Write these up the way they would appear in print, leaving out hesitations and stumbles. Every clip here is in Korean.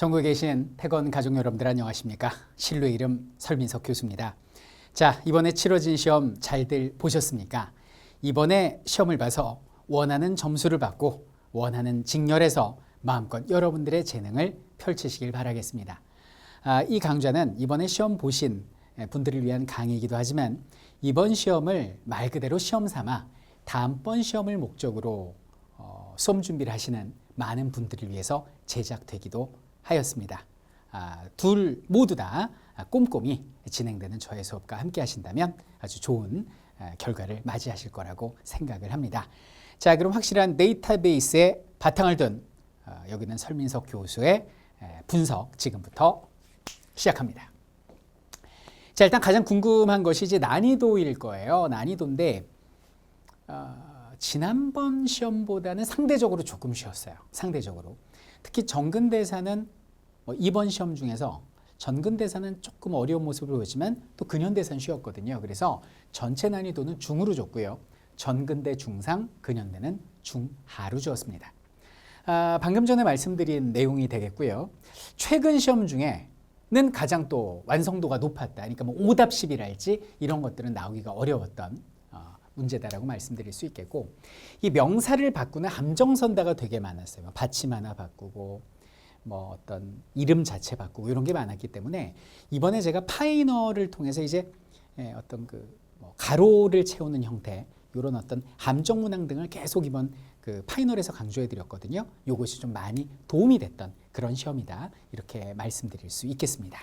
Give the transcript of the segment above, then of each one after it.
전국에 계신 태건 가족 여러분들 안녕하십니까? 신뢰 이름 설민석 교수입니다. 자, 이번에 치러진 시험 잘들 보셨습니까? 이번에 시험을 봐서 원하는 점수를 받고 원하는 직렬에서 마음껏 여러분들의 재능을 펼치시길 바라겠습니다. 이 강좌는 이번에 시험 보신 분들을 위한 강의이기도 하지만 이번 시험을 말 그대로 시험 삼아 다음번 시험을 목적으로 수험 준비를 하시는 많은 분들을 위해서 제작되기도 하였습니다. 둘 모두 다 꼼꼼히 진행되는 저의 수업과 함께 하신다면 아주 좋은 결과를 맞이하실 거라고 생각을 합니다. 자, 그럼 확실한 데이터베이스에 바탕을 둔 여기는 설민석 교수의 분석 지금부터 시작합니다. 자, 일단 가장 궁금한 것이 이제 난이도일 거예요. 난이도인데 지난번 시험보다는 상대적으로 조금 쉬웠어요. 상대적으로. 특히 전근대사는 이번 시험 중에서 전근대사는 조금 어려운 모습을 보였지만 또 근현대사는 쉬웠거든요. 그래서 전체 난이도는 중으로 줬고요. 전근대 중상, 근현대는 중하로 주었습니다. 방금 전에 말씀드린 내용이 되겠고요. 최근 시험 중에는 가장 또 완성도가 높았다. 그러니까 뭐 오답10이랄지 이런 것들은 나오기가 어려웠던 문제다라고 말씀드릴 수 있겠고, 이 명사를 바꾸는 함정선다가 되게 많았어요. 받침 하나 바꾸고 뭐 어떤 이름 자체 바꾸고 이런 게 많았기 때문에 이번에 제가 파이널을 통해서 이제 어떤 뭐 가로를 채우는 형태 이런 어떤 함정 문항 등을 계속 이번 파이널에서 강조해 드렸거든요. 이것이 좀 많이 도움이 됐던 그런 시험이다 이렇게 말씀드릴 수 있겠습니다.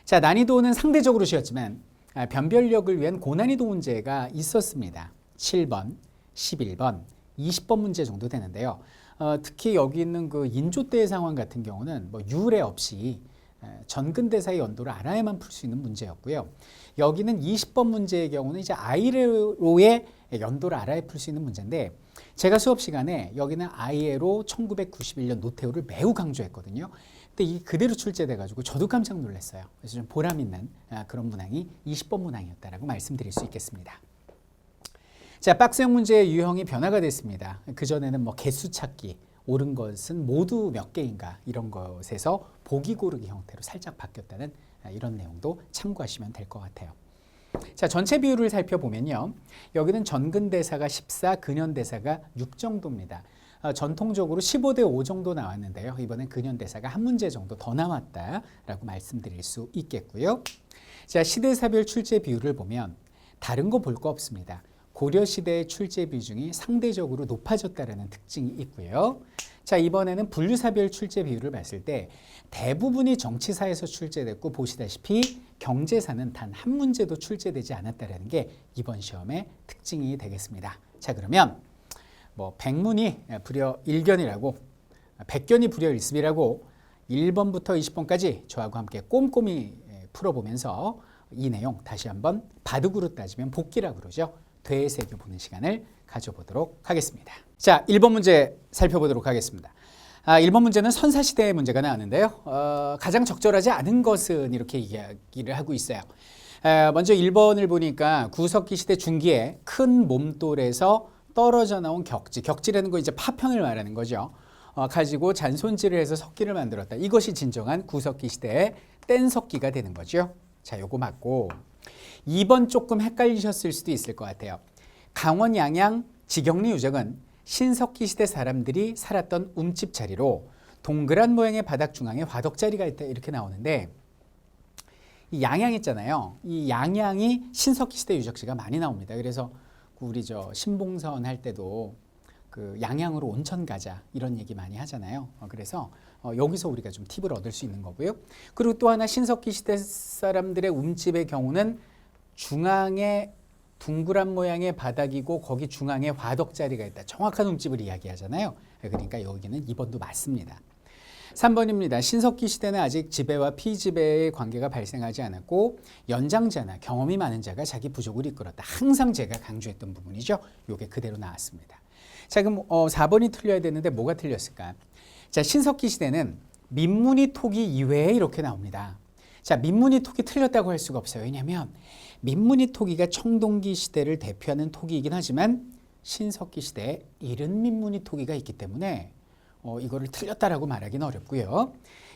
자, 난이도는 상대적으로 쉬웠지만 변별력을 위한 고난이도 문제가 있었습니다. 7번, 11번, 20번 문제 정도 되는데요. 특히 여기 있는 인조대의 상황 같은 경우는 뭐 유례 없이 전근대사의 연도를 알아야만 풀 수 있는 문제였고요. 여기는 20번 문제의 경우는 이제 아이레로의 연도를 알아야 풀 수 있는 문제인데, 제가 수업 시간에 여기는 아이레로 1991년 노태우를 매우 강조했거든요. 근데 이 그대로 출제돼 가지고 저도 깜짝 놀랐어요. 그래서 좀 보람 있는 그런 문항이 20번 문항이었다라고 말씀드릴 수 있겠습니다. 자, 박스형 문제의 유형이 변화가 됐습니다. 그전에는 뭐 개수 찾기, 옳은 것은 모두 몇 개인가 이런 것에서 보기 고르기 형태로 살짝 바뀌었다는 이런 내용도 참고하시면 될 것 같아요. 자, 전체 비율을 살펴보면요. 여기는 전근대사가 14, 근현대사가 6 정도입니다. 전통적으로 15대 5 정도 나왔는데요. 이번엔 근현대사가 한 문제 정도 더 나왔다라고 말씀드릴 수 있겠고요. 자, 시대사별 출제 비율을 보면 다른 거 볼 거 없습니다. 고려시대의 출제 비중이 상대적으로 높아졌다는 특징이 있고요. 자, 이번에는 분류사별 출제 비율을 봤을 때 대부분이 정치사에서 출제됐고, 보시다시피 경제사는 단 한 문제도 출제되지 않았다는 게 이번 시험의 특징이 되겠습니다. 자, 그러면 뭐 100문이 불여 1견이라고 100견이 불여 1습이라고 1번부터 20번까지 저하고 함께 꼼꼼히 풀어보면서 이 내용 다시 한번 바둑으로 따지면 복기라고 그러죠. 되새겨보는 시간을 가져보도록 하겠습니다. 자, 1번 문제 살펴보도록 하겠습니다. 1번 문제는 선사시대의 문제가 나왔는데요. 가장 적절하지 않은 것은 이렇게 이야기를 하고 있어요. 먼저 1번을 보니까 구석기 시대 중기에 큰 몸돌에서 떨어져 나온 격지, 격지라는 거 이제 파편을 말하는 거죠. 가지고 잔손질을 해서 석기를 만들었다. 이것이 진정한 구석기 시대의 뗀석기가 되는 거죠. 자, 요거 맞고, 2번 조금 헷갈리셨을 수도 있을 것 같아요. 강원 양양 지경리 유적은 신석기 시대 사람들이 살았던 움집 자리로 동그란 모양의 바닥 중앙에 화덕자리가 있다 이렇게 나오는데, 이 양양 있잖아요. 이 양양이 신석기 시대 유적지가 많이 나옵니다. 그래서 우리 신봉선 할 때도 양양으로 온천 가자 이런 얘기 많이 하잖아요. 그래서 여기서 우리가 좀 팁을 얻을 수 있는 거고요. 그리고 또 하나 신석기 시대 사람들의 움집의 경우는 중앙에 둥그란 모양의 바닥이고 거기 중앙에 화덕자리가 있다. 정확한 움집을 이야기하잖아요. 그러니까 여기는 2번도 맞습니다. 3번입니다. 신석기 시대는 아직 지배와 피지배의 관계가 발생하지 않았고 연장자나 경험이 많은 자가 자기 부족을 이끌었다. 항상 제가 강조했던 부분이죠. 이게 그대로 나왔습니다. 자, 그럼 4번이 틀려야 되는데 뭐가 틀렸을까? 자, 신석기 시대는 민문이 토기 이외에 이렇게 나옵니다. 자, 민문이 토기 틀렸다고 할 수가 없어요. 왜냐하면 민문이 토기가 청동기 시대를 대표하는 토기이긴 하지만 신석기 시대에 이른 민문이 토기가 있기 때문에 이거를 틀렸다라고 말하기는 어렵고요.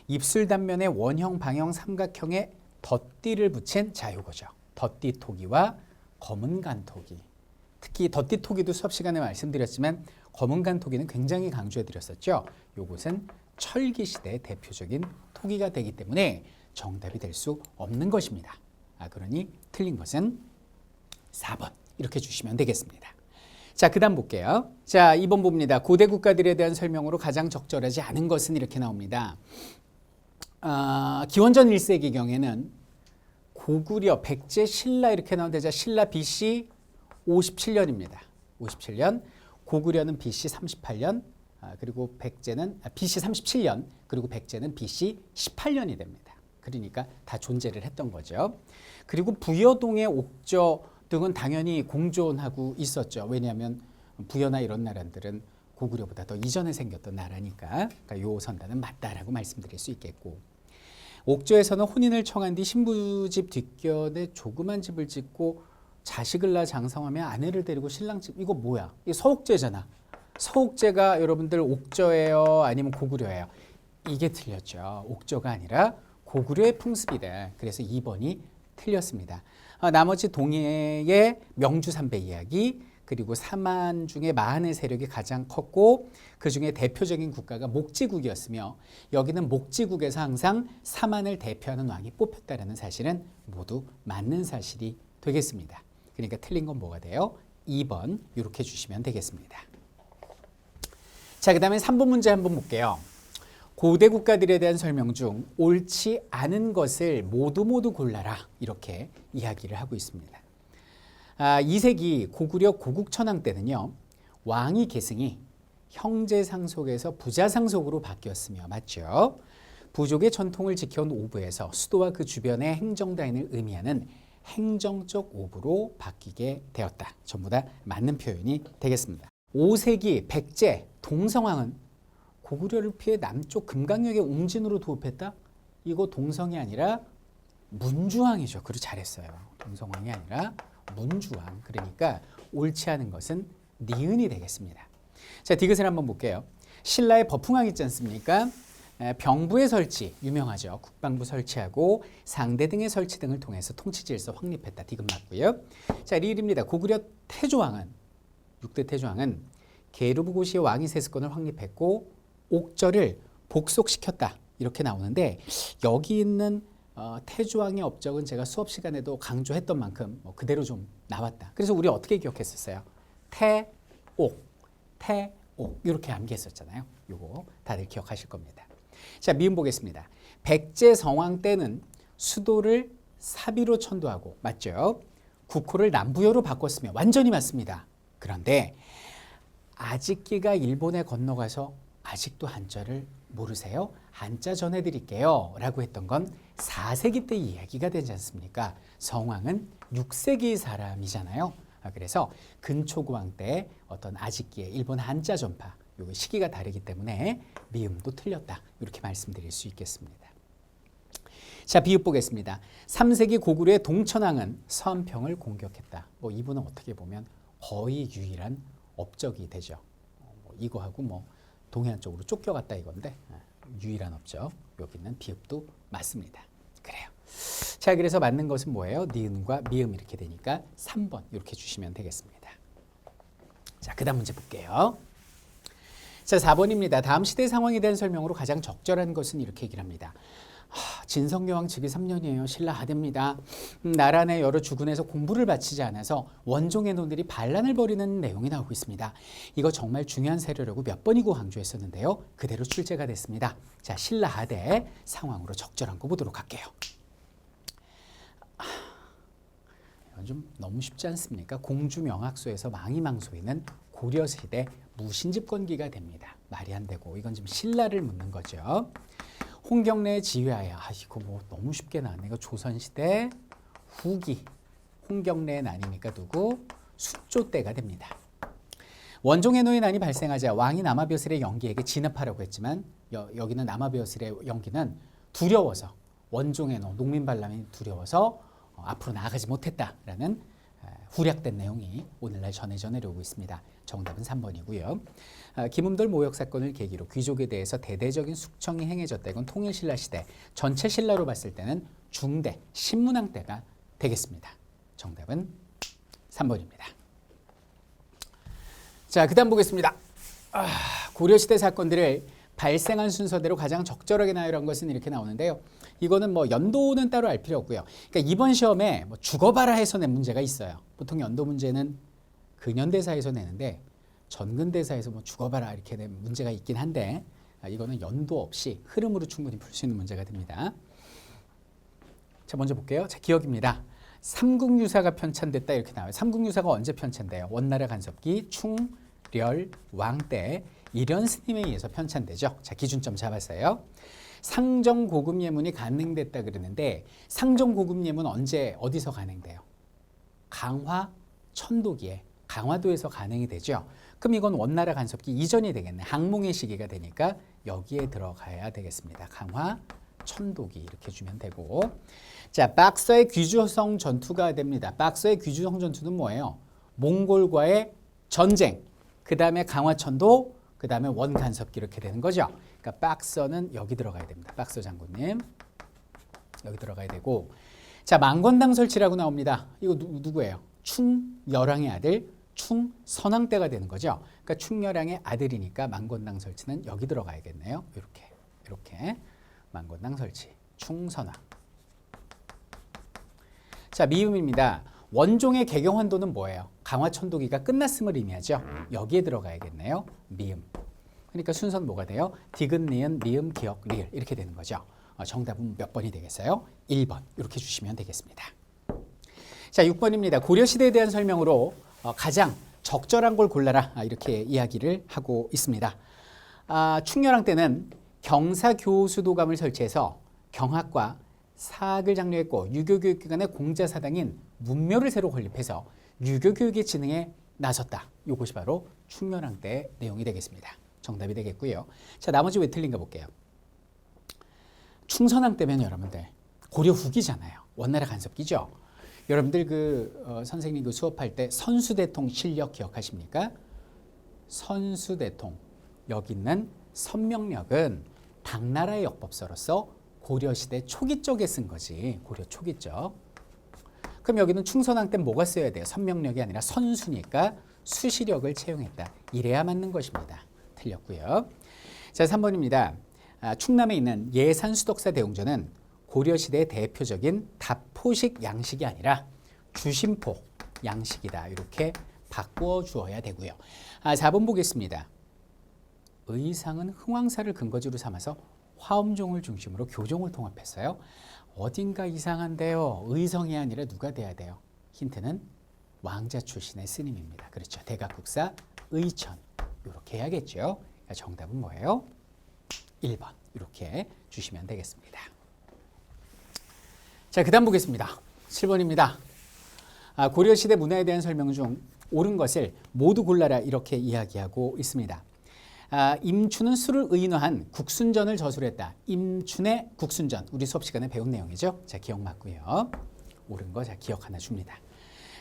입술 단면에 원형, 방형, 삼각형의 덧띠를 붙인 자 요거죠. 덧띠 토기와 검은 간토기. 특히 덧띠 토기도 수업 시간에 말씀드렸지만 검은 간토기는 굉장히 강조해 드렸었죠. 요것은 철기 시대의 대표적인 토기가 되기 때문에 정답이 될 수 없는 것입니다. 그러니 틀린 것은 4번 이렇게 주시면 되겠습니다. 자, 그 다음 볼게요. 자, 2번 봅니다. 고대 국가들에 대한 설명으로 가장 적절하지 않은 것은 이렇게 나옵니다. 기원전 1세기경에는 고구려, 백제, 신라 이렇게 나오는데 자, 신라 BC 57년입니다. 57년, 고구려는 BC 38년, 그리고 백제는 BC 37년, 그리고 백제는 BC 18년이 됩니다. 그러니까 다 존재를 했던 거죠. 그리고 부여동의 옥저 등은 당연히 공존하고 있었죠. 왜냐하면 부여나 이런 나라들은 고구려보다 더 이전에 생겼던 나라니까 요 선단은 맞다라고 말씀드릴 수 있겠고, 옥저에서는 혼인을 청한 뒤 신부집 뒷견에 조그만 집을 짓고 자식을 낳아 장성하며 아내를 데리고 신랑집, 이거 뭐야? 이게 서옥제잖아. 서옥제가 여러분들 옥저예요? 아니면 고구려예요? 이게 틀렸죠. 옥저가 아니라 고구려의 풍습이다. 그래서 2번이 틀렸습니다. 나머지 동해의 명주삼배 이야기, 그리고 사만 중에 마한의 세력이 가장 컸고 그 중에 대표적인 국가가 목지국이었으며 여기는 목지국에서 항상 사만을 대표하는 왕이 뽑혔다는 사실은 모두 맞는 사실이 되겠습니다. 그러니까 틀린 건 뭐가 돼요? 2번 이렇게 주시면 되겠습니다. 자, 그 다음에 3번 문제 한번 볼게요. 고대 국가들에 대한 설명 중 옳지 않은 것을 모두 골라라 이렇게 이야기를 하고 있습니다. 2세기 고구려 고국천왕 때는요, 왕위 계승이 형제 상속에서 부자 상속으로 바뀌었으며, 맞죠? 부족의 전통을 지켜온 오부에서 수도와 그 주변의 행정다인을 의미하는 행정적 오부로 바뀌게 되었다. 전부 다 맞는 표현이 되겠습니다. 5세기 백제 동성왕은 고구려를 피해 남쪽 금강역의 웅진으로 도읍했다? 이거 동성이 아니라 문주왕이죠. 그리고 잘했어요. 동성왕이 아니라 문주왕. 그러니까 옳지 않은 것은 니은이 되겠습니다. 자, 디귿을 한번 볼게요. 신라의 법흥왕 있지 않습니까? 병부의 설치 유명하죠. 국방부 설치하고 상대 등의 설치 등을 통해서 통치 질서 확립했다. 디귿 맞고요. 자, 리을입니다. 고구려 태조왕은 6대 태조왕은 계류부고시의 왕위 세습권을 확립했고 옥저를 복속시켰다. 이렇게 나오는데 여기 있는 태조왕의 업적은 제가 수업 시간에도 강조했던 만큼 그대로 좀 나왔다. 그래서 우리 어떻게 기억했었어요? 태옥 이렇게 암기했었잖아요. 요거 다들 기억하실 겁니다. 자, 미음 보겠습니다. 백제 성왕 때는 수도를 사비로 천도하고, 맞죠? 국호를 남부여로 바꿨으며 완전히 맞습니다. 그런데 아직기가 일본에 건너가서 아직도 한자를 모르세요? 한자 전해드릴게요 라고 했던 건 4세기 때 이야기가 되지 않습니까? 성왕은 6세기 사람이잖아요. 그래서 근초고왕 때 어떤 아직기의 일본 한자 전파, 요 시기가 다르기 때문에 미음도 틀렸다. 이렇게 말씀드릴 수 있겠습니다. 자, 비읍 보겠습니다. 3세기 고구려의 동천왕은 서안평을 공격했다. 이분은 어떻게 보면 거의 유일한 업적이 되죠. 이거하고 동해안 쪽으로 쫓겨갔다 이건데 유일한 업적. 여기는 비읍도 맞습니다. 그래요. 자, 그래서 맞는 것은 뭐예요? 니은과 미음 이렇게 되니까 3번 이렇게 주시면 되겠습니다. 자, 그 다음 문제 볼게요. 자, 4번입니다. 다음 시대 상황에 대한 설명으로 가장 적절한 것은 이렇게 얘기를 합니다. 진성여왕 즉위 3년이에요. 신라 하대입니다. 나라 내 여러 주군에서 공부를 바치지 않아서 원종의 노들이 반란을 벌이는 내용이 나오고 있습니다. 이거 정말 중요한 사료라고 몇 번이고 강조했었는데요. 그대로 출제가 됐습니다. 자, 신라 하대 상황으로 적절한 거 보도록 할게요. 이건 좀 너무 쉽지 않습니까? 공주명학소에서 망이망소에는 고려시대 무신집권기가 됩니다. 말이 안 되고 이건 지금 신라를 묻는 거죠. 홍경래의 지휘하에, 이거 너무 쉽게 나왔네. 이거 조선시대 후기 홍경래의 난이니까 누구? 수조 때가 됩니다. 원종해노의 난이 발생하자 왕이 남아벼슬의 영기에게 진압하려고 했지만 여기는 남아벼슬의 영기는 두려워서 원종해노 농민반란이 두려워서 앞으로 나아가지 못했다라는 후략된 내용이 오늘날 전해져 내려오고 있습니다. 정답은 3번이고요. 김음돌 모욕 사건을 계기로 귀족에 대해서 대대적인 숙청이 행해졌다. 이건 통일신라 시대 전체 신라로 봤을 때는 중대 신문왕 때가 되겠습니다. 정답은 3번입니다. 자, 그 다음 보겠습니다. 고려시대 사건들을 발생한 순서대로 가장 적절하게 나열한 것은 이렇게 나오는데요. 이거는 뭐 연도는 따로 알 필요 없고요. 그러니까 이번 시험에 뭐 죽어봐라 해서 낸 문제가 있어요. 보통 연도 문제는 근현대사에서 내는데 전근대사에서 뭐 죽어봐라 이렇게 낸 문제가 있긴 한데 이거는 연도 없이 흐름으로 충분히 풀 수 있는 문제가 됩니다. 자, 먼저 볼게요. 자, 기억입니다. 삼국유사가 편찬됐다 이렇게 나와요. 삼국유사가 언제 편찬돼요? 원나라 간섭기 충렬 왕 때 이련 스님에 의해서 편찬되죠. 자, 기준점 잡았어요. 상정고급 예문이 간행됐다 그러는데 상정고급 예문 언제 어디서 간행돼요? 강화 천도기에 강화도에서 간행이 되죠. 그럼 이건 원나라 간섭기 이전이 되겠네. 항몽의 시기가 되니까 여기에 들어가야 되겠습니다. 강화 천도기 이렇게 주면 되고, 자, 박서의 귀주성 전투가 됩니다. 박서의 귀주성 전투는 뭐예요? 몽골과의 전쟁, 그 다음에 강화천도, 그 다음에 원간섭기 이렇게 되는 거죠. 그러니까 박서는 여기 들어가야 됩니다. 박서 장군님 여기 들어가야 되고, 자, 망건당 설치라고 나옵니다. 이거 누구예요? 충열왕의 아들 충선왕 때가 되는 거죠. 그러니까 충열왕의 아들이니까 망건당 설치는 여기 들어가야겠네요. 이렇게 망건당 설치 충선왕. 자, 미음입니다. 원종의 개경환도는 뭐예요? 강화천도기가 끝났음을 의미하죠. 여기에 들어가야겠네요. 미음. 그러니까 순서는 뭐가 돼요? 디귿, 니은, 미음, 기역, 리을 이렇게 되는 거죠. 정답은 몇 번이 되겠어요? 1번 이렇게 주시면 되겠습니다. 자, 6번입니다. 고려시대에 대한 설명으로 가장 적절한 걸 골라라 이렇게 이야기를 하고 있습니다. 충렬왕 때는 경사교수도감을 설치해서 경학과 사학을 장려했고 유교교육기관의 공자사당인 문묘를 새로 건립해서 유교교육의 진흥에 나섰다. 이것이 바로 충렬왕 때의 내용이 되겠습니다. 정답이 되겠고요. 자, 나머지 왜 틀린가 볼게요. 충선왕 때면 여러분들 고려 후기잖아요. 원나라 간섭기죠. 여러분들 선생님 수업할 때 선수대통 실력 기억하십니까? 선수대통 여기 있는 선명력은 당나라의 역법서로서 고려시대 초기 쪽에 쓴 거지. 고려 초기 쪽. 그럼 여기는 충선왕 때 뭐가 써야 돼요? 선명력이 아니라 선수니까 수시력을 채용했다. 이래야 맞는 것입니다. 틀렸고요. 자, 3번입니다. 충남에 있는 예산수덕사 대웅전은 고려시대의 대표적인 답포식 양식이 아니라 주심포 양식이다. 이렇게 바꾸어 주어야 되고요. 4번 보겠습니다. 의상은 흥왕사를 근거지로 삼아서 화엄종을 중심으로 교종을 통합했어요. 어딘가 이상한데요. 의성이 아니라 누가 돼야 돼요? 힌트는 왕자 출신의 스님입니다. 그렇죠. 대각국사 의천 이렇게 해야겠죠. 그러니까 정답은 뭐예요? 1번 이렇게 주시면 되겠습니다. 자, 그 다음 보겠습니다. 7번입니다. 고려시대 문화에 대한 설명 중 옳은 것을 모두 골라라 이렇게 이야기하고 있습니다. 임춘은 술을 의인화한 국순전을 저술했다. 임춘의 국순전 우리 수업 시간에 배운 내용이죠. 자, 기억 맞고요. 옳은 거 자 기억 하나 줍니다.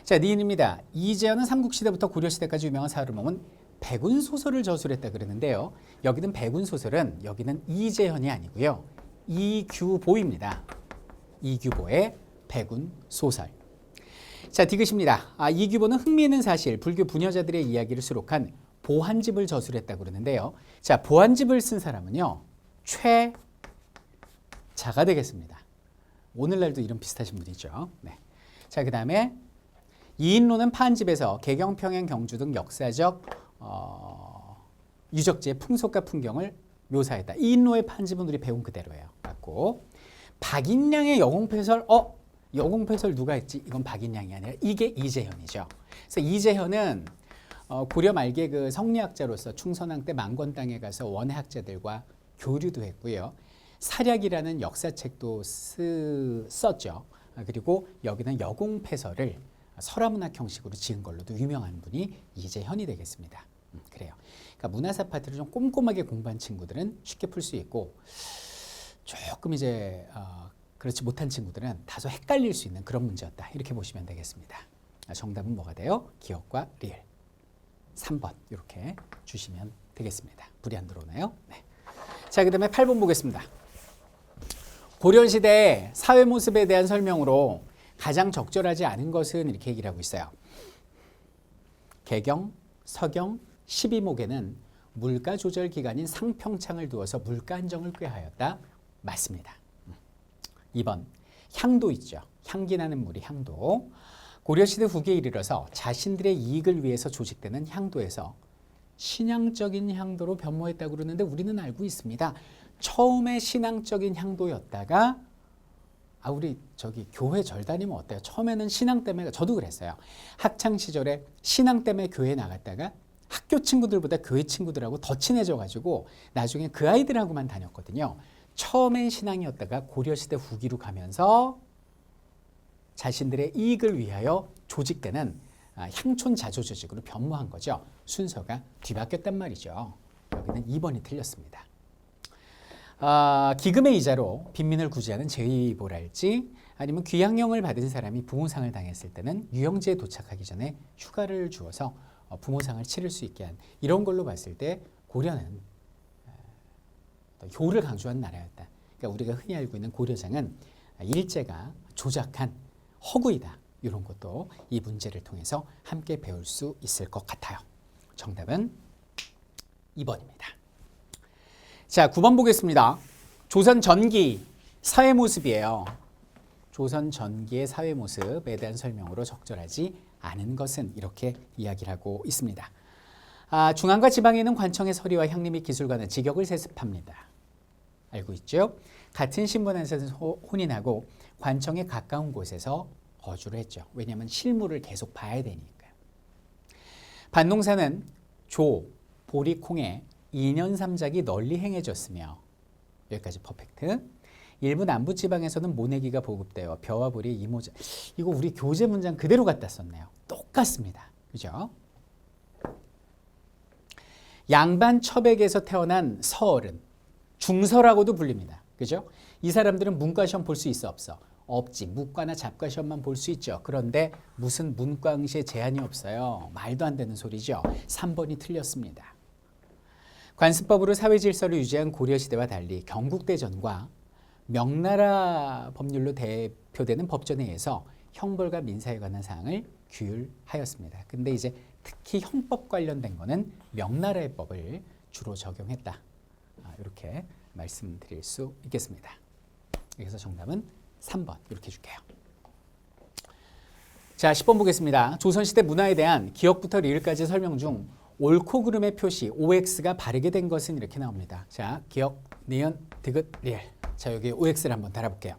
자, 니은입니다. 이재현은 삼국시대부터 고려시대까지 유명한 사활을 모은 백운소설을 저술했다 그러는데요. 여기는 백운소설은 여기는 이재현이 아니고요. 이규보입니다. 이규보의 백운소설. 자, 디귿입니다. 이규보는 흥미있는 사실, 불교 부녀자들의 이야기를 수록한 보한집을 저술했다고 그러는데요. 자, 보한집을 쓴 사람은요. 최자가 되겠습니다. 오늘날도 이름 비슷하신 분이죠. 네. 자, 그 다음에 이인로는 파한집에서 개경, 평양, 경주 등 역사적 유적지의 풍속과 풍경을 묘사했다. 이인로의 파한집은 우리 배운 그대로예요. 맞고, 박인량의 여공패설, 여공패설 누가 했지? 이건 박인량이 아니라 이게 이재현이죠. 그래서 이재현은 고려 말기의 그 성리학자로서 충선왕 때 망건 땅에 가서 원해 학자들과 교류도 했고요. 사략이라는 역사책도 썼죠. 그리고 여기는 여공패설을 설화문학 형식으로 지은 걸로도 유명한 분이 이재현이 되겠습니다. 그래요. 그러니까 문화사 파트를 좀 꼼꼼하게 공부한 친구들은 쉽게 풀 수 있고 조금 이제 그렇지 못한 친구들은 다소 헷갈릴 수 있는 그런 문제였다. 이렇게 보시면 되겠습니다. 정답은 뭐가 돼요? 기억과 리을. 3번 이렇게 주시면 되겠습니다. 불이 안 들어오나요? 네. 자, 그 다음에 8번 보겠습니다. 고려시대의 사회 모습에 대한 설명으로 가장 적절하지 않은 것은 이렇게 얘기를 하고 있어요. 개경, 서경, 12목에는 물가 조절 기간인 상평창을 두어서 물가 안정을 꾀하였다. 맞습니다. 2번 향도 있죠. 향기 나는 물이 향도. 고려시대 후기에 이르러서 자신들의 이익을 위해서 조직되는 향도에서 신앙적인 향도로 변모했다고 그러는데 우리는 알고 있습니다. 처음에 신앙적인 향도였다가 우리 저기 교회 절 다니면 어때요? 처음에는 신앙 때문에 저도 그랬어요. 학창 시절에 신앙 때문에 교회 나갔다가 학교 친구들보다 교회 친구들하고 더 친해져 가지고 나중에 그 아이들하고만 다녔거든요. 처음엔 신앙이었다가 고려시대 후기로 가면서 자신들의 이익을 위하여 조직되는 향촌 자조 조직으로 변모한 거죠. 순서가 뒤바뀌었단 말이죠. 여기는 2번이 틀렸습니다. 기금의 이자로 빈민을 구제하는 제의보랄지 아니면 귀양령을 받은 사람이 부모상을 당했을 때는 유영지에 도착하기 전에 휴가를 주어서 부모상을 치를 수 있게 한 이런 걸로 봤을 때 고려는 효를 강조한 나라였다. 그러니까 우리가 흔히 알고 있는 고려장은 일제가 조작한 허구이다. 이런 것도 이 문제를 통해서 함께 배울 수 있을 것 같아요. 정답은 2번입니다. 자, 9번 보겠습니다. 조선 전기 사회 모습이에요. 조선 전기의 사회 모습에 대한 설명으로 적절하지 않은 것은 이렇게 이야기를 하고 있습니다. 중앙과 지방에 있는 관청의 서리와 향리 및 기술과는 직역을 세습합니다. 알고 있죠? 같은 신분에서 혼인하고 관청에 가까운 곳에서 거주를 했죠. 왜냐하면 실물을 계속 봐야 되니까요. 반농사는 조, 보리, 콩에 2년 3작이 널리 행해졌으며 여기까지 퍼펙트. 일부 남부 지방에서는 모내기가 보급되어 벼와 보리 이모작. 이거 우리 교재 문장 그대로 갖다 썼네요. 똑같습니다. 그죠? 양반 첩액에서 태어난 서어른 중서라고도 불립니다. 그죠? 이 사람들은 문과 시험 볼 수 있어 없어? 없지. 무과나 잡과 시험만 볼 수 있죠. 그런데 무슨 문과응시에 제한이 없어요. 말도 안 되는 소리죠. 3번이 틀렸습니다. 관습법으로 사회 질서를 유지한 고려시대와 달리 경국대전과 명나라 법률로 대표되는 법전에 의해서 형벌과 민사에 관한 사항을 규율하였습니다. 근데 이제 특히 형법 관련된 거는 명나라의 법을 주로 적용했다. 이렇게 말씀드릴 수 있겠습니다. 그래서 정답은 3번 이렇게 줄게요. 자, 10번 보겠습니다. 조선시대 문화에 대한 기역부터 리을까지 설명 중 옳고 그름의 표시 OX가 바르게 된 것은 이렇게 나옵니다. 자, 기역, 니은, 디귿, 리을. 자, 여기 OX를 한번 달아볼게요.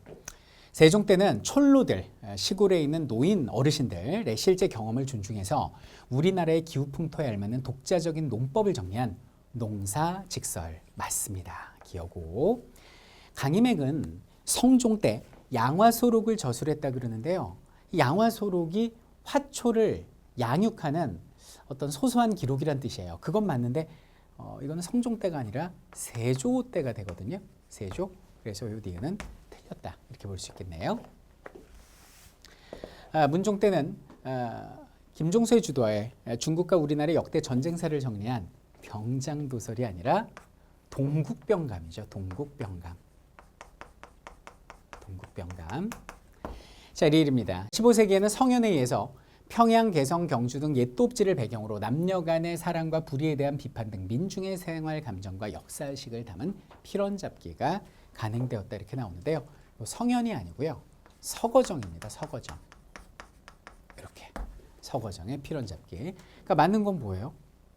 세종 때는 촌로들, 시골에 있는 노인 어르신들의 실제 경험을 존중해서 우리나라의 기후풍토에 알맞는 독자적인 농법을 정리한 농사직설 맞습니다. 기여고. 강희맥은 성종 때 양화소록을 저술했다 그러는데요. 이 양화소록이 화초를 양육하는 어떤 소소한 기록이란 뜻이에요. 그건 맞는데 이거는 성종 때가 아니라 세조 때가 되거든요. 세조. 그래서 이 뒤에는 틀렸다. 이렇게 볼 수 있겠네요. 문종 때는 김종서의 주도하에 중국과 우리나라의 역대 전쟁사를 정리한 병장도설이 아니라 동국병감이죠. 동국병감. 동국병감. 자, 리을입니다. 15세기에는 성현에 의해서 평양, 개성, 경주 등 옛 돕지를 배경으로 남녀 간의 사랑과 불의에 대한 비판 등 민중의 생활 감정과 역사의식을 담은 필원잡기가 간행되었다 이렇게 나오는데요. 성현이 아니고요. 서거정입니다. 서거정. 이렇게 서거정의 필원잡기. 그러니까 맞는 건 뭐예요?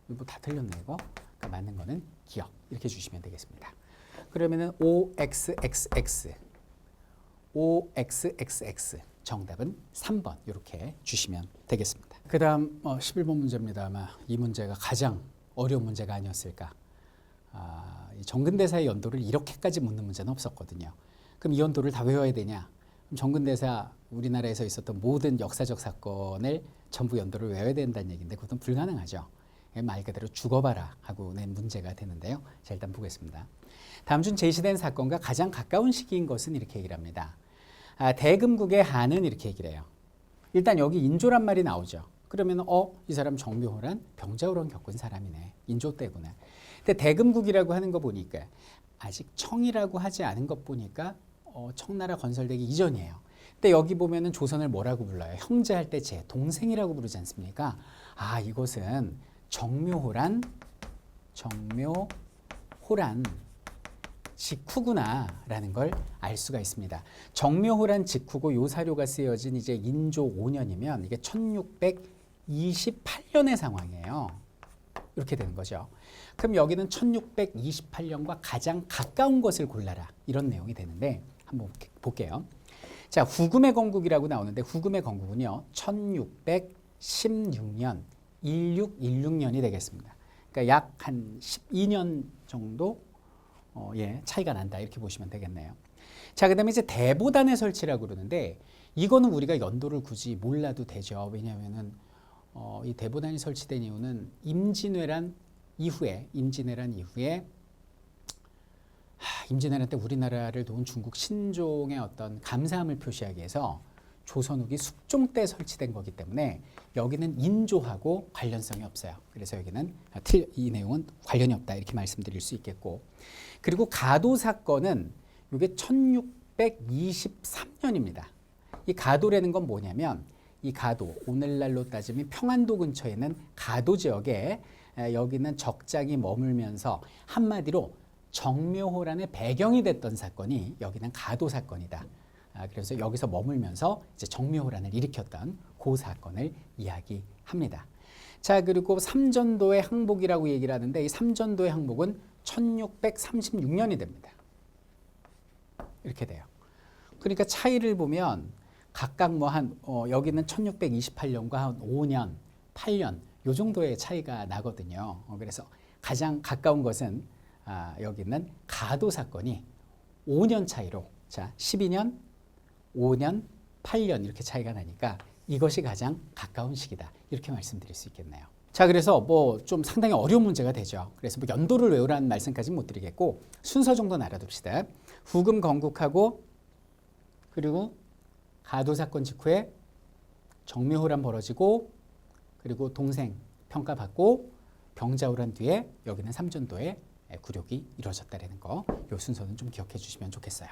뭐 다 틀렸네 이거. 그러니까 맞는 거는 기역 이렇게 주시면 되겠습니다. 그러면은 OXXX OXXX 정답은 3번 이렇게 주시면 되겠습니다. 그 다음 11번 문제입니다. 아마 이 문제가 가장 어려운 문제가 아니었을까. 정근대사의 연도를 이렇게까지 묻는 문제는 없었거든요. 그럼 이 연도를 다 외워야 되냐? 그럼 정근대사 우리나라에서 있었던 모든 역사적 사건을 전부 연도를 외워야 된다는 얘기인데 그것은 불가능하죠. 말 그대로 죽어봐라 하고 낸 문제가 되는데요. 자, 일단 보겠습니다. 다음 중 제시된 사건과 가장 가까운 시기인 것은 이렇게 얘기를 합니다. 대금국의 한은 이렇게 얘기를 해요. 일단 여기 인조란 말이 나오죠. 그러면 이 사람 정묘호란 병자호란 겪은 사람이네. 인조 때구나. 근데 대금국이라고 하는 거 보니까 아직 청이라고 하지 않은 것 보니까 청나라 건설되기 이전이에요. 근데 여기 보면은 조선을 뭐라고 불러요? 형제할 때 제 동생이라고 부르지 않습니까? 아, 이것은 정묘호란 직후구나라는 걸 알 수가 있습니다. 정묘호란 직후고 요 사료가 쓰여진 이제 인조 5년이면 이게 1628년의 상황이에요. 이렇게 되는 거죠. 그럼 여기는 1628년과 가장 가까운 것을 골라라. 이런 내용이 되는데 한번 볼게요. 자, 후금의 건국이라고 나오는데 후금의 건국은요. 1616년 1616년이 되겠습니다. 그러니까 약 한 12년 정도 차이가 난다. 이렇게 보시면 되겠네요. 자, 그다음에 이제 대보단의 설치라고 그러는데 이거는 우리가 연도를 굳이 몰라도 되죠. 왜냐하면은 이 대보단이 설치된 이유는 임진왜란 이후에 임진왜란 때 우리나라를 도운 중국 신종의 어떤 감사함을 표시하기 위해서 조선 후기 숙종 때 설치된 거기 때문에 여기는 인조하고 관련성이 없어요. 그래서 여기는 이 내용은 관련이 없다 이렇게 말씀드릴 수 있겠고, 그리고 가도 사건은 이게 1623년입니다. 이 가도라는 건 뭐냐면 이 가도, 오늘날로 따지면 평안도 근처에 있는 가도 지역에 여기는 적장이 머물면서 한마디로 정묘호란의 배경이 됐던 사건이 여기는 가도 사건이다. 그래서 여기서 머물면서 이제 정묘호란을 일으켰던 그 사건을 이야기합니다. 자, 그리고 삼전도의 항복이라고 얘기를 하는데 이 삼전도의 항복은 1636년이 됩니다. 이렇게 돼요. 그러니까 차이를 보면 각각 여기는 1628년과 한 5년, 8년 요 정도의 차이가 나거든요. 그래서 가장 가까운 것은 여기는 가도 사건이 5년 차이로, 자, 12년, 5년, 8년 이렇게 차이가 나니까 이것이 가장 가까운 시기다. 이렇게 말씀드릴 수 있겠네요. 자, 그래서 좀 상당히 어려운 문제가 되죠. 그래서 연도를 외우라는 말씀까지는 못 드리겠고 순서 정도는 알아둡시다. 후금 건국하고 그리고 가도 사건 직후에 정묘호란 벌어지고 그리고 동생 평가받고 병자호란 뒤에 여기는 삼전도에 굴욕이 이루어졌다는 거, 이 순서는 좀 기억해 주시면 좋겠어요.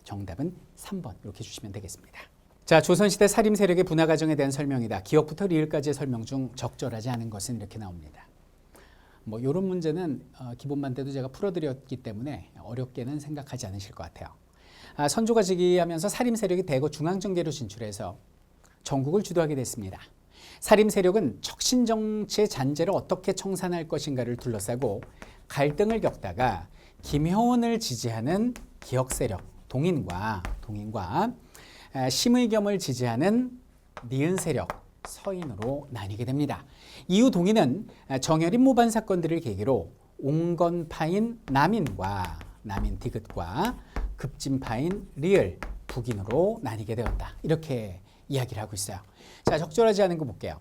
정답은 3번 이렇게 주시면 되겠습니다. 자, 조선시대 살림 세력의 분화 과정에 대한 설명이다. 기역부터 리을까지의 설명 중 적절하지 않은 것은 이렇게 나옵니다. 이런 문제는 기본만 때도 제가 풀어드렸기 때문에 어렵게는 생각하지 않으실 것 같아요. 선조가 즉위하면서 살림 세력이 대거 중앙정계로 진출해서 전국을 주도하게 됐습니다. 살림 세력은 척신 정치의 잔재를 어떻게 청산할 것인가를 둘러싸고 갈등을 겪다가 김효원을 지지하는 기역 세력 동인과 심의겸을 지지하는 니은 세력 서인으로 나뉘게 됩니다. 이후 동인은 정열인 모반 사건들을 계기로 옹건파인 남인 디귿과 급진파인 리을 북인으로 나뉘게 되었다. 이렇게 이야기를 하고 있어요. 자, 적절하지 않은 거 볼게요.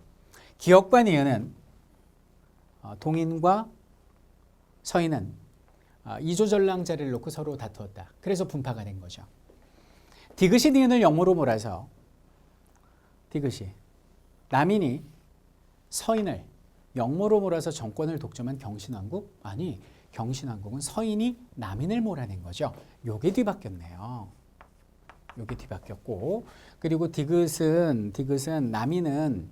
기역과 니은은 동인과 서인은 이조전랑자를 놓고 서로 다투었다. 그래서 분파가 된 거죠. 디귿이 니은을 영모로 몰아서 남인이 서인을 영모로 몰아서 정권을 독점한 경신왕국? 아니, 경신왕국은 서인이 남인을 몰아낸 거죠. 요게 뒤바뀌었네요. 요게 뒤바뀌었고, 그리고 디귿은 남인은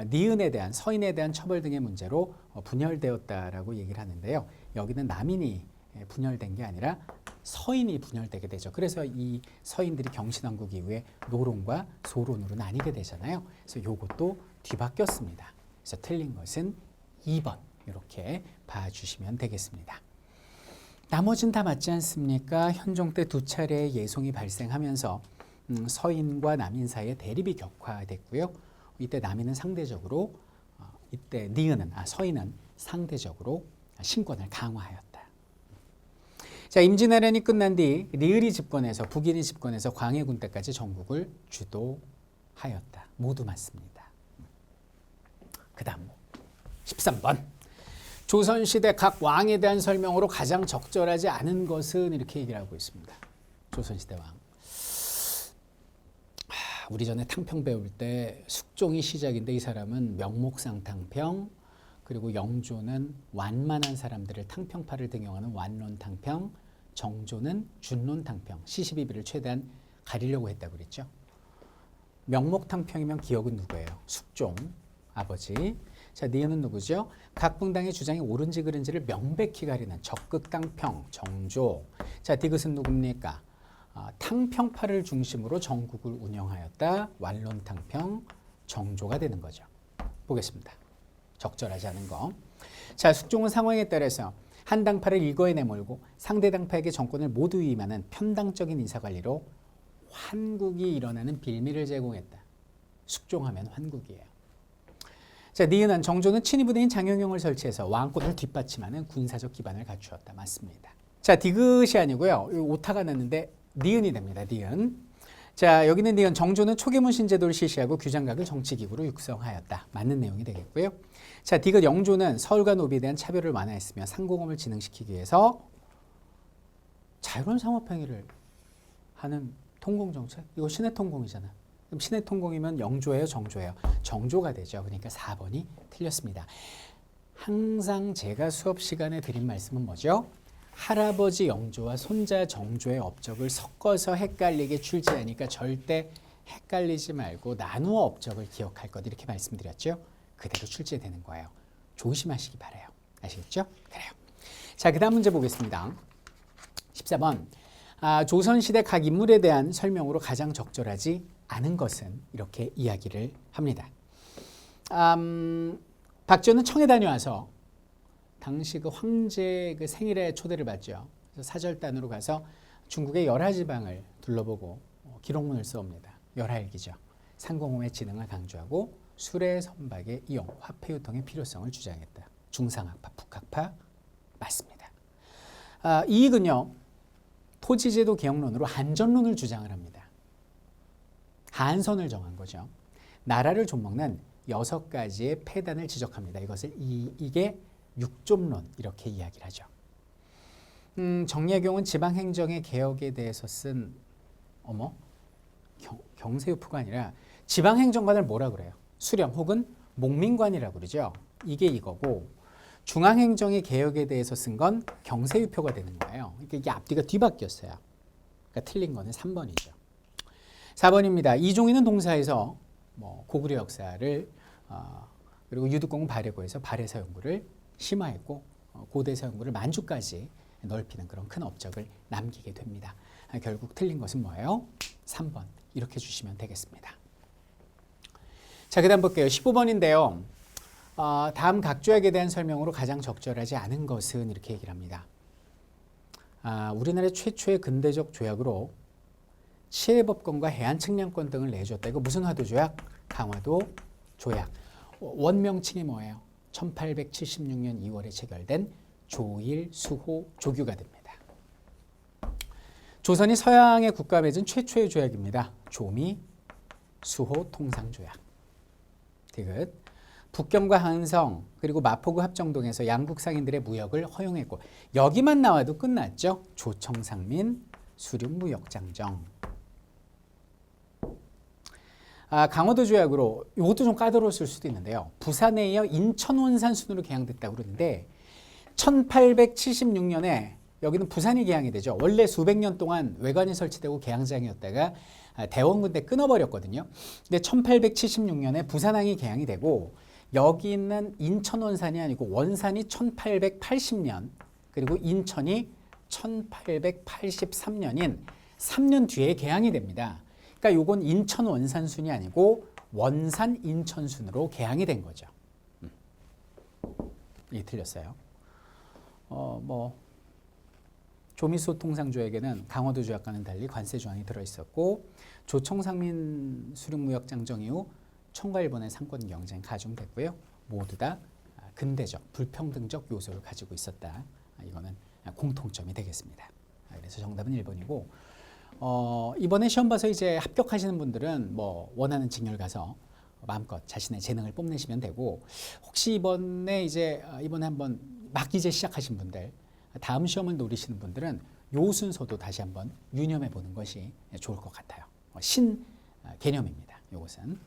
니은에 대한, 서인에 대한 처벌 등의 문제로 분열되었다라고 얘기를 하는데요. 여기는 남인이 분열된 게 아니라 서인이 분열되게 되죠. 그래서 이 서인들이 경신왕국 이후에 노론과 소론으로 나뉘게 되잖아요. 그래서 요것도 뒤바뀌었습니다. 그래서 틀린 것은 2번 이렇게 봐주시면 되겠습니다. 나머지는 다 맞지 않습니까? 현종 때 2차례 예송이 발생하면서 서인과 남인 사이에 대립이 격화됐고요. 이때 남인은 상대적으로, 서인은 상대적으로 신권을 강화하였다. 자, 임진왜란이 끝난 뒤 리을이 집권해서 북인이 집권해서 광해군 때까지 전국을 주도하였다. 모두 맞습니다. 그 다음 13번. 조선시대 각 왕에 대한 설명으로 가장 적절하지 않은 것은 이렇게 얘기를 하고 있습니다. 조선시대 왕. 우리 전에 탕평 배울 때 숙종이 시작인데 이 사람은 명목상탕평, 그리고 영조는 완만한 사람들을 탕평파를 등용하는 완론탕평, 정조는 준론탕평, 시시비비를 최대한 가리려고 했다고 그랬죠. 명목탕평이면 기억은 누구예요? 숙종, 아버지. 자, 니은은 누구죠? 각 분당의 주장이 옳은지 그른지를 명백히 가리는 적극당평, 정조. 자, 디귿은 누굽니까? 탕평파를 중심으로 전국을 운영하였다. 완론탕평, 정조가 되는 거죠. 보겠습니다. 적절하지 않은 거. 자, 숙종은 상황에 따라서 한 당파를 일거에 내몰고 상대 당파에게 정권을 모두 위임하는 편당적인 인사관리로 환국이 일어나는 빌미를 제공했다. 숙종하면 환국이에요. 자, 니은은 정조는 친위 부대인 장영용을 설치해서 왕권을 뒷받침하는 군사적 기반을 갖추었다. 맞습니다. 자, 디귿이 아니고요. 오타가 났는데 니은이 됩니다. 니은. 자, 여기는 니은 정조는 초계문신 제도를 실시하고 규장각을 정치기구로 육성하였다. 맞는 내용이 되겠고요. 자, 디귿 영조는 서울과 노비에 대한 차별을 완화했으며 상공업을 진흥시키기 위해서 자유로운 상업행위를 하는 통공정책? 이거 신해통공이잖아. 그럼 신해통공이면 영조예요, 정조예요? 정조가 되죠. 그러니까 4번이 틀렸습니다. 항상 제가 수업 시간에 드린 말씀은 뭐죠? 할아버지 영조와 손자 정조의 업적을 섞어서 헷갈리게 출제하니까 절대 헷갈리지 말고 나누어 업적을 기억할 것 이렇게 말씀드렸죠. 그대로 출제되는 거예요. 조심하시기 바라요. 아시겠죠? 그래요. 자, 그 다음 문제 보겠습니다. 14번. 조선시대 각 인물에 대한 설명으로 가장 적절하지 않은 것은 이렇게 이야기를 합니다. 박지원은 청에 다녀와서 당시 그 황제 그 생일에 초대를 받죠. 그래서 사절단으로 가서 중국의 열하지방을 둘러보고 기록문을 써옵니다. 열하일기죠. 상공호의 진흥을 강조하고 수레 선박의 이용, 화폐 유통의 필요성을 주장했다. 중상학파, 북학파 맞습니다. 이익은요. 토지제도 개혁론으로 한전론을 주장을 합니다. 한선을 정한 거죠. 나라를 좀먹는 6가지의 폐단을 지적합니다. 이것을 이게 육좀론 이렇게 이야기를 하죠. 정약용은 지방행정의 개혁에 대해서 쓴 경세유포가 아니라 지방행정관을 뭐라 그래요? 수령 혹은 목민관이라고 그러죠. 이게 이거고 중앙행정의 개혁에 대해서 쓴 건 경세유표가 되는 거예요. 그러니까 이게 앞뒤가 뒤바뀌었어요. 그러니까 틀린 거는 3번이죠. 4번입니다. 이종희는 동사에서 고구려 역사를 그리고 유득공은 발해고에서 발해서 연구를 심화했고 고대서 연구를 만주까지 넓히는 그런 큰 업적을 남기게 됩니다. 결국 틀린 것은 뭐예요? 3번 이렇게 주시면 되겠습니다. 자, 그 다음 볼게요. 15번인데요. 다음 각 조약에 대한 설명으로 가장 적절하지 않은 것은 이렇게 얘기를 합니다. 우리나라 최초의 근대적 조약으로 치해법권과 해안측량권 등을 내줬다. 이거 무슨 화도 조약? 강화도 조약. 원명칭이 뭐예요? 1876년 2월에 체결된 조일, 수호, 조규가 됩니다. 조선이 서양의 국가 맺은 최초의 조약입니다. 조미, 수호, 통상조약. 디귿. 북경과 한성 그리고 마포구 합정동에서 양국 상인들의 무역을 허용했고 여기만 나와도 끝났죠. 조청상민, 수륙무역장정. 강화도 조약으로 이것도 좀 까다로웠을 수도 있는데요. 부산에 이어 인천 원산순으로 개항됐다고 그러는데 1876년에 여기는 부산이 개항이 되죠. 원래 수백 년 동안 외관이 설치되고 개항장이었다가 대원군 때 끊어버렸거든요. 근데 1876년에 부산항이 개항이 되고 여기 있는 인천 원산이 아니고 원산이 1880년 그리고 인천이 1883년인 3년 뒤에 개항이 됩니다. 그러니까 요건 인천 원산순이 아니고 원산 인천순으로 개항이 된 거죠. 이게 틀렸어요. 조미소 통상조약에는 강화도 조약과는 달리 관세 조항이 들어있었고 조청상민 수륙무역장정 이후 청과 일본의 상권 경쟁 가중됐고요. 모두 다 근대적, 불평등적 요소를 가지고 있었다. 이거는 공통점이 되겠습니다. 그래서 정답은 1번이고 이번에 시험 봐서 이제 합격하시는 분들은 원하는 직렬 가서 마음껏 자신의 재능을 뽐내시면 되고 혹시 이번에 한번 막 이제 시작하신 분들 다음 시험을 노리시는 분들은 요 순서도 다시 한번 유념해 보는 것이 좋을 것 같아요. 개념입니다. 이것은.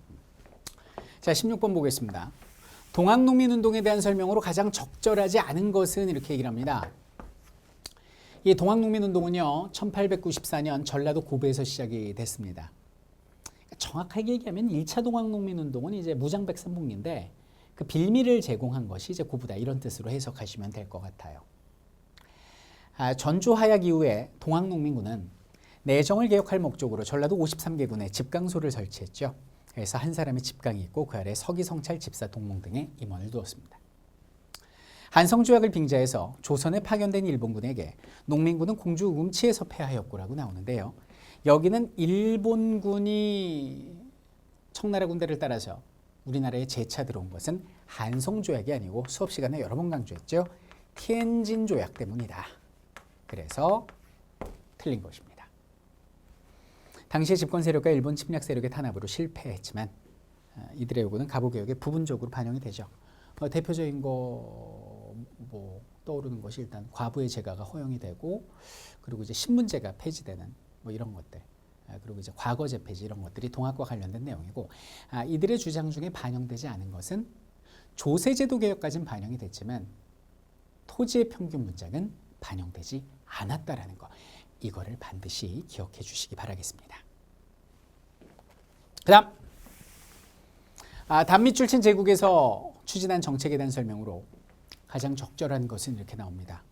자, 16번 보겠습니다. 동학농민운동에 대한 설명으로 가장 적절하지 않은 것은 이렇게 얘기를 합니다. 이 동학농민운동은요, 1894년 전라도 고부에서 시작이 됐습니다. 정확하게 얘기하면 1차 동학농민운동은 이제 무장백산복리인데 그 빌미를 제공한 것이 이제 고부다, 이런 뜻으로 해석하시면 될 것 같아요. 전주 하약 이후에 동학농민군은 내정을 개혁할 목적으로 전라도 53개군에 집강소를 설치했죠. 그래서 한 사람의 집강이 있고 그 아래 서기, 성찰, 집사, 동몽 등의 임원을 두었습니다. 한성조약을 빙자해서 조선에 파견된 일본군에게 농민군은 공주 음치에서 패하였고라고 나오는데요. 여기는 일본군이 청나라 군대를 따라서 우리나라에 재차 들어온 것은 한성조약이 아니고 수업 시간에 여러 번 강조했죠. 티엔진조약 때문이다. 그래서 틀린 것입니다. 당시의 집권 세력과 일본 침략 세력의 탄압으로 실패했지만 이들의 요구는 가부개혁에 부분적으로 반영이 되죠. 대표적인 거 뭐 떠오르는 것이 일단 과부의 제가가 허용이 되고, 그리고 이제 신문제가 폐지되는 뭐 이런 것들, 그리고 이제 과거제 폐지, 이런 것들이 동학과 관련된 내용이고, 이들의 주장 중에 반영되지 않은 것은 조세제도 개혁까지는 반영이 됐지만 토지의 평균 문장은 반영되지 않았다라는 거, 이거를 반드시 기억해 주시기 바라겠습니다. 그 다음, 단밑줄친 제국에서 추진한 정책에 대한 설명으로 가장 적절한 것은 이렇게 나옵니다.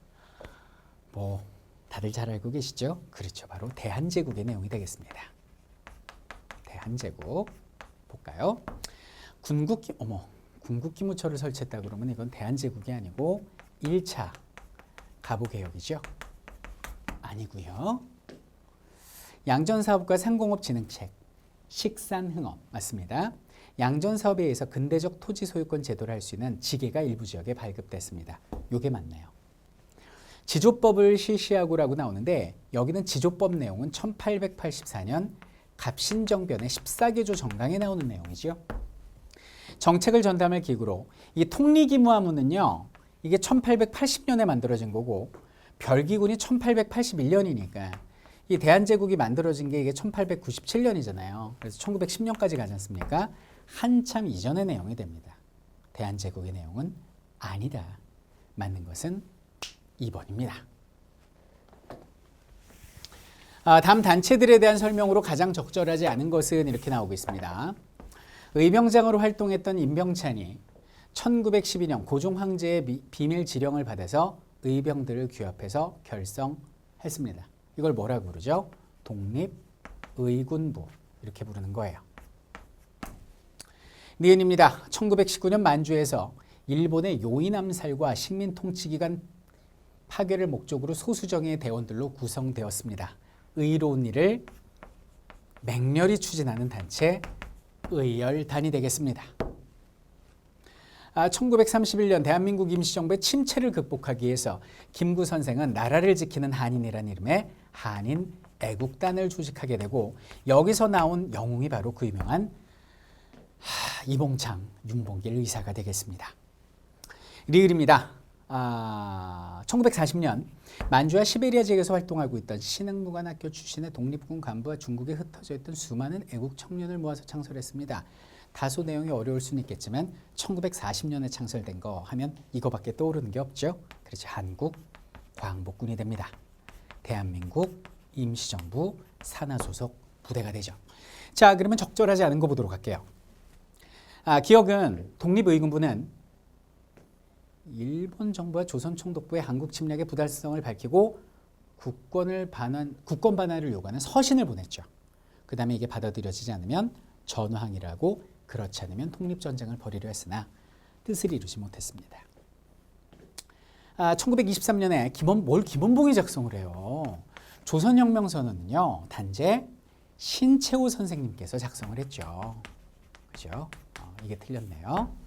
뭐 다들 잘 알고 계시죠? 그렇죠. 바로 대한제국의 내용이 되겠습니다. 대한제국 볼까요? 군국기무처를 설치했다 그러면 이건 대한제국이 아니고 1차 가부개혁이죠. 아니고요. 양전사업과 상공업진흥책, 식산흥업 맞습니다. 양전사업에 의해서 근대적 토지 소유권 제도를 할 수 있는 지계가 일부 지역에 발급됐습니다. 이게 맞네요. 지조법을 실시하고라고 나오는데 여기는 지조법 내용은 1884년 갑신정변의 14개조 정강에 나오는 내용이죠. 정책을 전담할 기구로 이 통리기무하무는요, 이게 1880년에 만들어진 거고 별기군이 1881년이니까 이 대한제국이 만들어진 게 이게 1897년이잖아요. 그래서 1910년까지 가지 않습니까? 한참 이전의 내용이 됩니다. 대한제국의 내용은 아니다. 맞는 것은 2번입니다. 다음 단체들에 대한 설명으로 가장 적절하지 않은 것은 이렇게 나오고 있습니다. 의병장으로 활동했던 임병찬이 1912년 고종 황제의 비밀 지령을 받아서 의병들을 규합해서 결성했습니다. 이걸 뭐라고 부르죠? 독립의군부, 이렇게 부르는 거예요. 니은입니다. 1919년 만주에서 일본의 요인 암살과 식민 통치기간 파괴를 목적으로 소수정예의 대원들로 구성되었습니다. 의로운 일을 맹렬히 추진하는 단체, 의열단이 되겠습니다. 1931년 대한민국 임시정부의 침체를 극복하기 위해서 김구 선생은 나라를 지키는 한인이라는 이름의 한인 애국단을 조직하게 되고, 여기서 나온 영웅이 바로 그 유명한 이봉창, 윤봉길 의사가 되겠습니다. 리을입니다. 1940년 만주와 시베리아 지역에서 활동하고 있던 신흥무관학교 출신의 독립군 간부와 중국에 흩어져 있던 수많은 애국 청년을 모아서 창설했습니다. 다소 내용이 어려울 수는 있겠지만 1940년에 창설된 거 하면 이거밖에 떠오르는 게 없죠. 그렇죠. 한국 광복군이 됩니다. 대한민국 임시정부 산하소속 부대가 되죠. 자, 그러면 적절하지 않은 거 보도록 할게요. 기억은 독립의군부는 일본 정부와 조선 총독부의 한국 침략의 부달성을 밝히고 국권 반환을 요구하는 서신을 보냈죠. 그 다음에 이게 받아들여지지 않으면 전황이라 하고, 그렇지 않으면 독립전쟁을 벌이려 했으나 뜻을 이루지 못했습니다. 1923년에 김원봉이 작성을 해요. 조선혁명선언은요, 단재 신채호 선생님께서 작성을 했죠. 그죠? 이게 틀렸네요.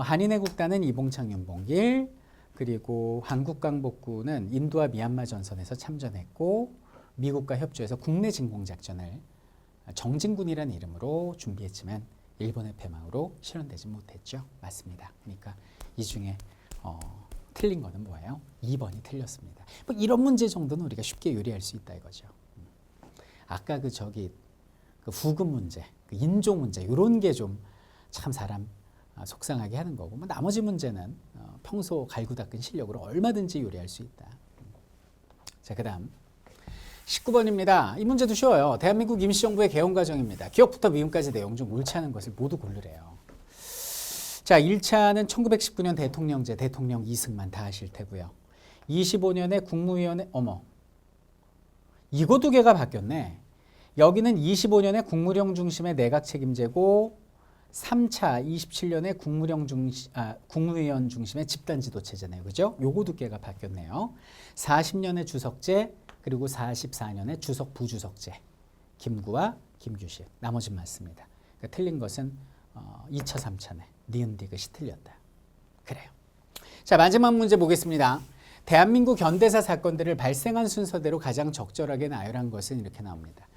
한인애국단은 이봉창, 윤봉길, 그리고 한국광복군은 인도와 미얀마 전선에서 참전했고 미국과 협조해서 국내 진공작전을 정진군이라는 이름으로 준비했지만 일본의 패망으로 실현되지 못했죠. 맞습니다. 그러니까 이 중에 틀린 거는 뭐예요? 2번이 틀렸습니다. 뭐 이런 문제 정도는 우리가 쉽게 요리할 수 있다 이거죠. 아까 그 후금 문제, 그 인종 문제 이런 게 좀 참 사람 속상하게 하는 거고 뭐 나머지 문제는 평소 갈고 닦은 실력으로 얼마든지 요리할 수 있다. 자, 그다음 19번입니다. 이 문제도 쉬워요. 대한민국 임시정부의 개헌 과정입니다. 기억부터 미음까지 내용 중 옳지 않은 것을 모두 고르래요. 자, 1차는 1919년 대통령제, 대통령 이승만 다 아실 테고요. 25년에 국무위원회, 이거 두 개가 바뀌었네. 여기는 25년에 국무령 중심의 내각 책임제고 3차 27년에 국무위원 중심의 집단지도체제네요. 그죠? 요거 두 개가 바뀌었네요. 40년에 주석제 그리고 44년에 주석 부주석제. 김구와 김규식. 나머지는 맞습니다. 그러니까 틀린 것은 2차 3차네. 니은 디귿이 틀렸다. 그래요. 자, 마지막 문제 보겠습니다. 대한민국 현대사 사건들을 발생한 순서대로 가장 적절하게 나열한 것은 이렇게 나옵니다.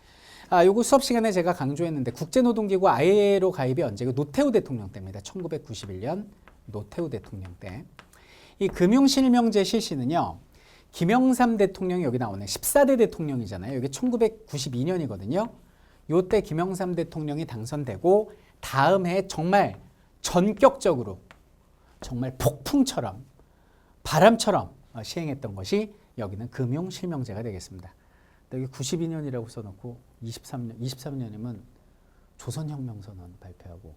요거 수업 시간에 제가 강조했는데 국제노동기구 ILO 가입이 언제고 노태우 대통령 때입니다. 1991년 노태우 대통령 때. 이 금융실명제 실시는요. 김영삼 대통령이 여기 나오네. 14대 대통령이잖아요. 이게 1992년이거든요. 요때 김영삼 대통령이 당선되고 다음 해 정말 전격적으로 정말 폭풍처럼 바람처럼 시행했던 것이 여기는 금융실명제가 되겠습니다. 여기 92년이라고 써놓고 23년이면 조선혁명선언 발표하고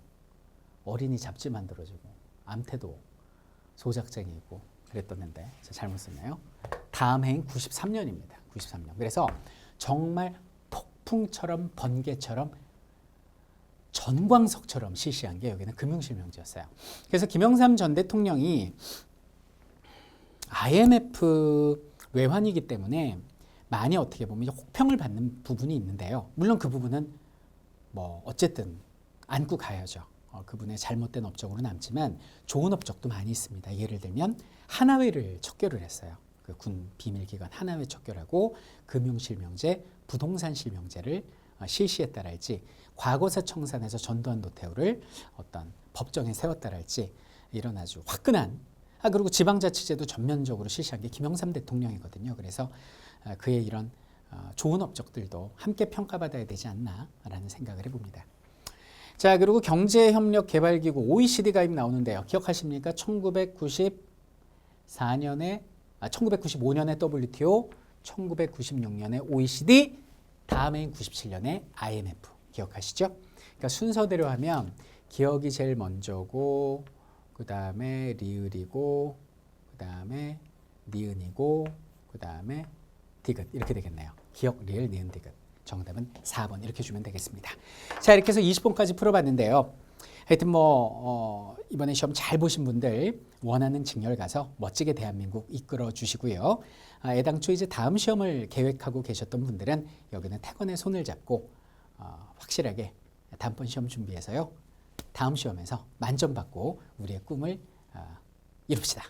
어린이 잡지 만들어지고 암태도 소작쟁이고 그랬었는데 잘못 썼나요? 다음 해인 93년입니다. 93년. 그래서 정말 폭풍처럼 번개처럼 전광석처럼 실시한 게 여기는 금융실명제였어요. 그래서 김영삼 전 대통령이 IMF 외환이기 때문에 많이 어떻게 보면 혹평을 받는 부분이 있는데요. 물론 그 부분은 뭐 어쨌든 안고 가야죠. 그분의 잘못된 업적으로 남지만 좋은 업적도 많이 있습니다. 예를 들면 하나회를 척결을 했어요. 그 군 비밀기관 하나회 척결하고 금융실명제, 부동산실명제를 실시했다랄지 과거사 청산해서 전두환 노태우를 어떤 법정에 세웠다랄지 이런 아주 화끈한 그리고 지방자치제도 전면적으로 실시한 게 김영삼 대통령이거든요. 그래서 그의 이런 좋은 업적들도 함께 평가받아야 되지 않나라는 생각을 해봅니다. 자, 그리고 경제협력개발기구 OECD 가입 나오는데요. 기억하십니까? 1995년에 WTO, 1996년에 OECD, 다음해인 97년에 IMF. 기억하시죠? 그러니까 순서대로 하면 기억이 제일 먼저고 그 다음에 리을이고 그 다음에 니은이고 그 다음에 디귿 이렇게 되겠네요. 기억, 리을, 니은, 디귿. 정답은 4번 이렇게 주면 되겠습니다. 자, 이렇게 해서 20번까지 풀어봤는데요. 하여튼 이번에 시험 잘 보신 분들 원하는 직렬 가서 멋지게 대한민국 이끌어 주시고요. 애당초 이제 다음 시험을 계획하고 계셨던 분들은 여기는 태권의 손을 잡고 확실하게 다음번 시험 준비해서요. 다음 시험에서 만점 받고 우리의 꿈을 이룹시다.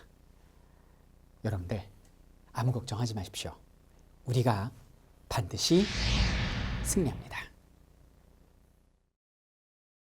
여러분들 아무 걱정하지 마십시오. 우리가 반드시 승리합니다.